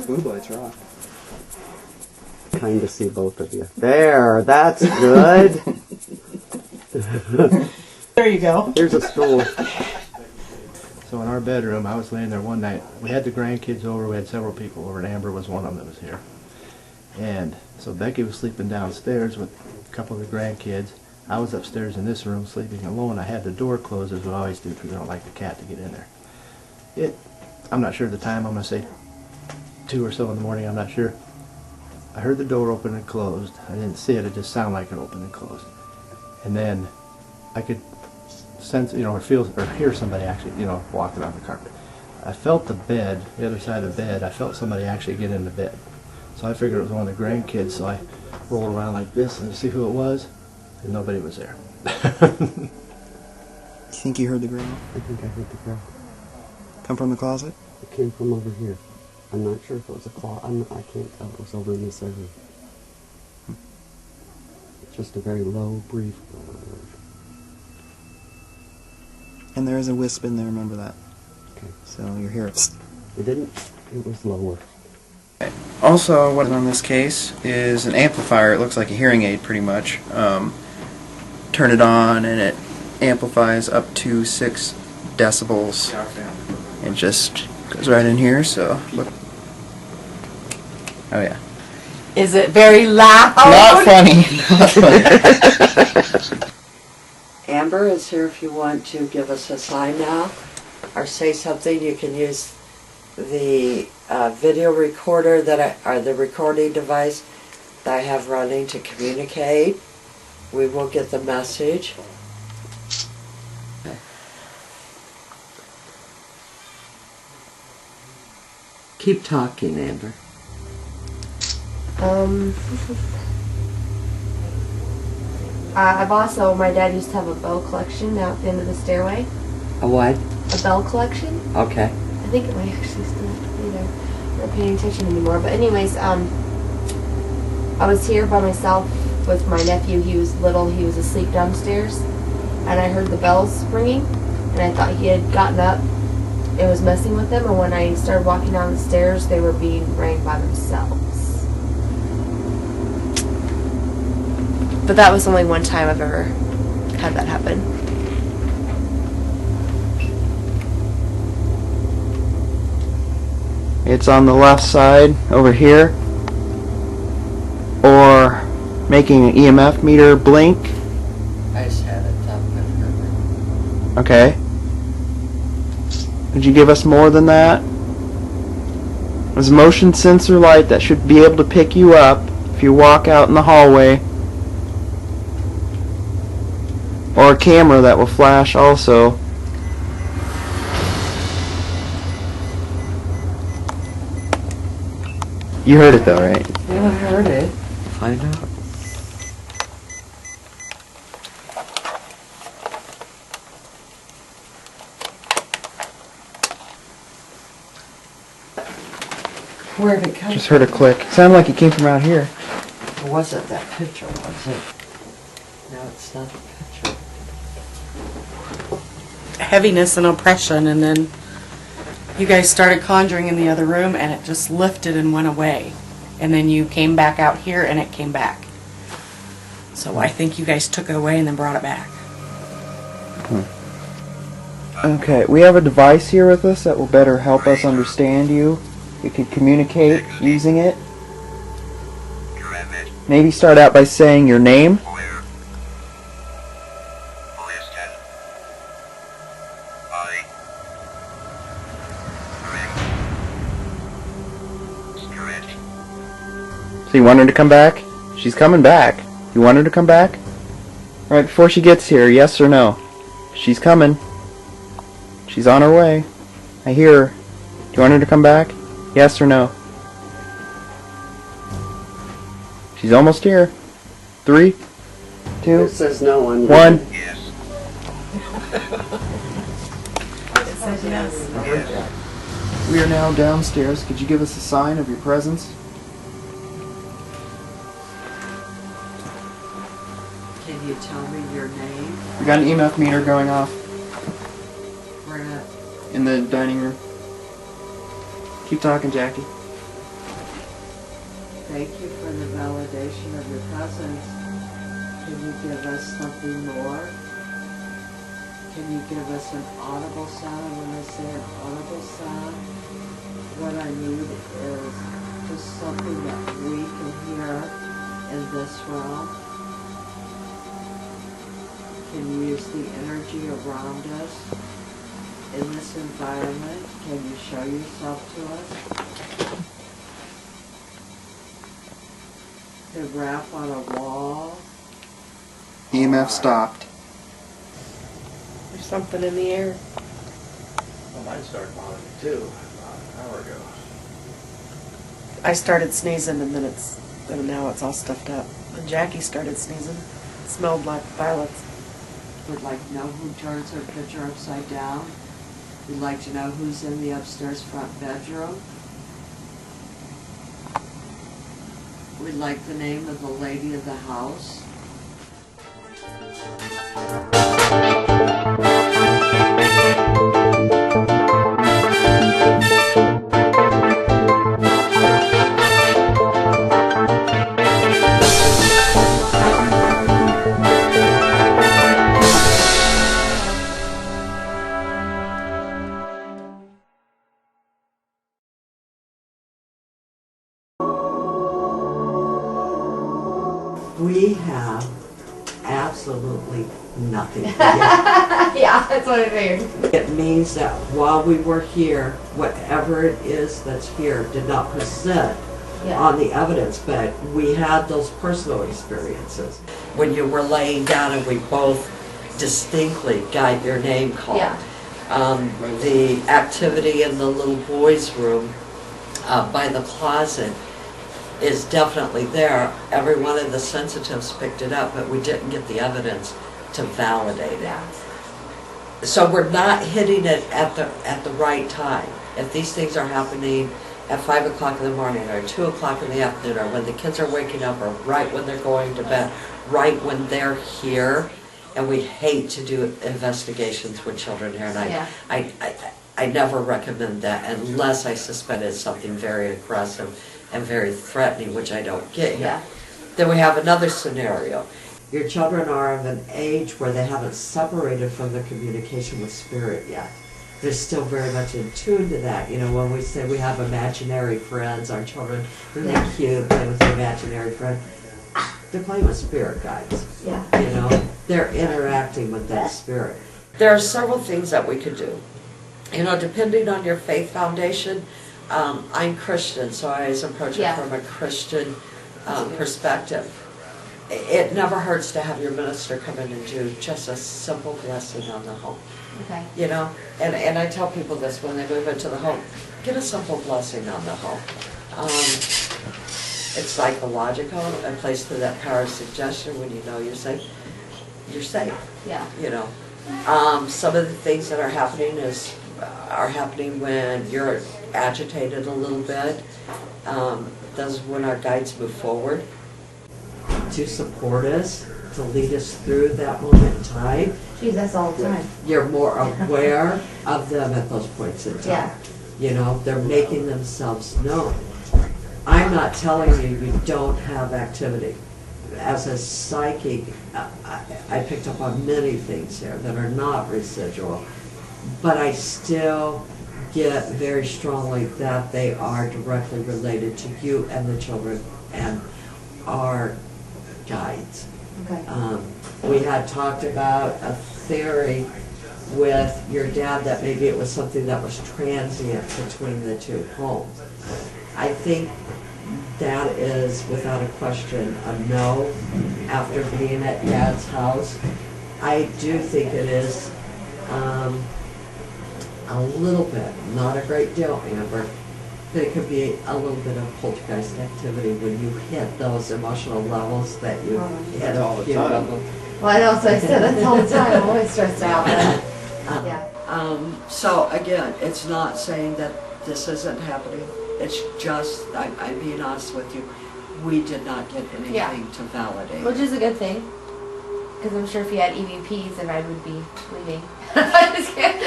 Blue lights are off. Kind to see both of you. There, that's good. There you go. Here's a stool. So in our bedroom, I was laying there one night. We had the grandkids over. We had several people over, and Amber was one of them that was here. And so Becky was sleeping downstairs with a couple of the grandkids. I was upstairs in this room sleeping alone. I had the door closed, as we always do, because I don't like the cat to get in there. I'm not sure the time. I'm going to say 2 or so in the morning. I'm not sure. I heard the door open and closed. I didn't see it. It just sounded like it opened and closed. And then I could sense, or feel, or hear somebody actually, walking on the carpet. I felt the bed, the other side of the bed. I felt somebody actually get in the bed. So I figured it was one of the grandkids. So I rolled around like this and to see who it was, and nobody was there. You think you heard the growl? I think I heard the growl. Come from the closet? It came from over here. I'm not sure if it was a claw. I can't tell. It was over in this area. Just a very low, brief. And there is a wisp in there, remember that. Okay. So you hear it. It didn't. It was lower. Okay. Also, what's on this case is an amplifier. It looks like a hearing aid, pretty much. Turn it on, and it amplifies up to 6 decibels. It just goes right in here. So look. Oh yeah. Is it very loud? Not funny. Not funny. Amber is here if you want to give us a sign now or say something. You can use the video recorder or the recording device that I have running to communicate. We will get the message. Keep talking, Amber. I've also, my dad used to have a bell collection out at the end of the stairway. A what? A bell collection. Okay. I think it might actually still be there. I'm not paying attention anymore. But anyways, I was here by myself with my nephew. He was little. He was asleep downstairs. And I heard the bells ringing. And I thought he had gotten up. It was messing with him. And when I started walking down the stairs, they were being rang by themselves. But that was only one time I've ever had that happen. It's on the left side over here, or making an EMF meter blink. I just had it up and Okay. Could you give us more than that? There's a motion sensor light that should be able to pick you up if you walk out in the hallway. Or a camera that will flash also. You heard it though, right? Yeah, I heard it. Find out. Where did it come Just heard a click. Sounded like it came from out here. from? Was it that picture, was it? No, it's not the picture. Heaviness and oppression, and then you guys started conjuring in the other room, and it just lifted and went away. And then you came back out here, and it came back. So I think you guys took it away and then brought it back. Okay, we have a device here with us that will better help us understand you. You could communicate using it. Maybe start out by saying your name. So you want her to come back? She's coming back. You want her to come back? Alright, before she gets here, yes or no? She's coming. She's on her way. I hear her. Do you want her to come back? Yes or no? She's almost here. 3, 2, It says no on 1. It says yes. We are now downstairs. Could you give us a sign of your presence? Can you tell me your name? We got an EMF meter going off Where at? in the dining room. Keep talking, Jackie. Thank you for the validation of your presence. Can you give us something more? Can you give us an audible sound? When I say an audible sound, what I need is just something that we can hear in this realm. Can you use the energy around us in this environment? Can you show yourself to us? To wrap on a wall? EMF stopped. There's something in the air. Well, mine started bothering me too, about an hour ago. I started sneezing and then now it's all stuffed up. And Jackie started sneezing. It smelled like violets. Would like to know who turns their picture upside down. We'd like to know who's in the upstairs front bedroom. We'd like the name of the lady of the house. We have absolutely nothing to give. Yeah, that's what I figured. It means that while we were here, whatever it is that's here did not present Yeah. on the evidence, but we had those personal experiences. When you were laying down and we both distinctly got your name called. Yeah. The activity in the little boys' room by the closet is definitely there. Every one of the sensitives picked it up, but we didn't get the evidence to validate it. Yeah. So we're not hitting it at the right time. If these things are happening at 5 o'clock in the morning or 2 o'clock in the afternoon or when the kids are waking up or right when they're going to bed, right when they're here, and we hate to do investigations with children here, and Yeah. I never recommend that unless I suspect it's something very aggressive and very threatening, which I don't get here. Yeah. Then we have another scenario. Your children are of an age where they haven't separated from the communication with spirit yet. They're still very much in tune to that. You know, when we say we have imaginary friends, our children, and they're cute, playing with their imaginary friend, they're playing with spirit guides. Yeah. You know, they're interacting with that spirit. There are several things that we could do. You know, depending on your faith foundation, I'm Christian, so I always approach it Yeah. from a Christian perspective. It never hurts to have your minister come in and do just a simple blessing on the home. Okay. You know, and I tell people this when they move into the home, get a simple blessing on the home. It's psychological, it plays to that power of suggestion. When you know you're safe, you're safe. Yeah. You know, some of the things that are happening when you're agitated a little bit. That's when our guides move forward to support us, to lead us through that moment in time. Geez, that's all the time. You're more aware of them at those points in time. Yeah. You know, they're making themselves known. I'm not telling you you don't have activity. As a psychic, I picked up on many things here that are not residual, but I still get very strongly that they are directly related to you and the children and our guides. Okay. We had talked about a theory with your dad that maybe it was something that was transient between the two homes. I think that is without a question a no after being at Dad's house. I do think it is a little bit, not a great deal, Amber, but it could be a little bit of poltergeist activity when you hit those emotional levels that you hit all the few time. of them. Well, I know, so I said that's all the time. I'm always stressed out. But, yeah. So again, it's not saying that this isn't happening. It's just, I'm being honest with you, we did not get anything Yeah. to validate. Which is a good thing. Because I'm sure if you had EVPs, then I would be leaving. I'm just kidding.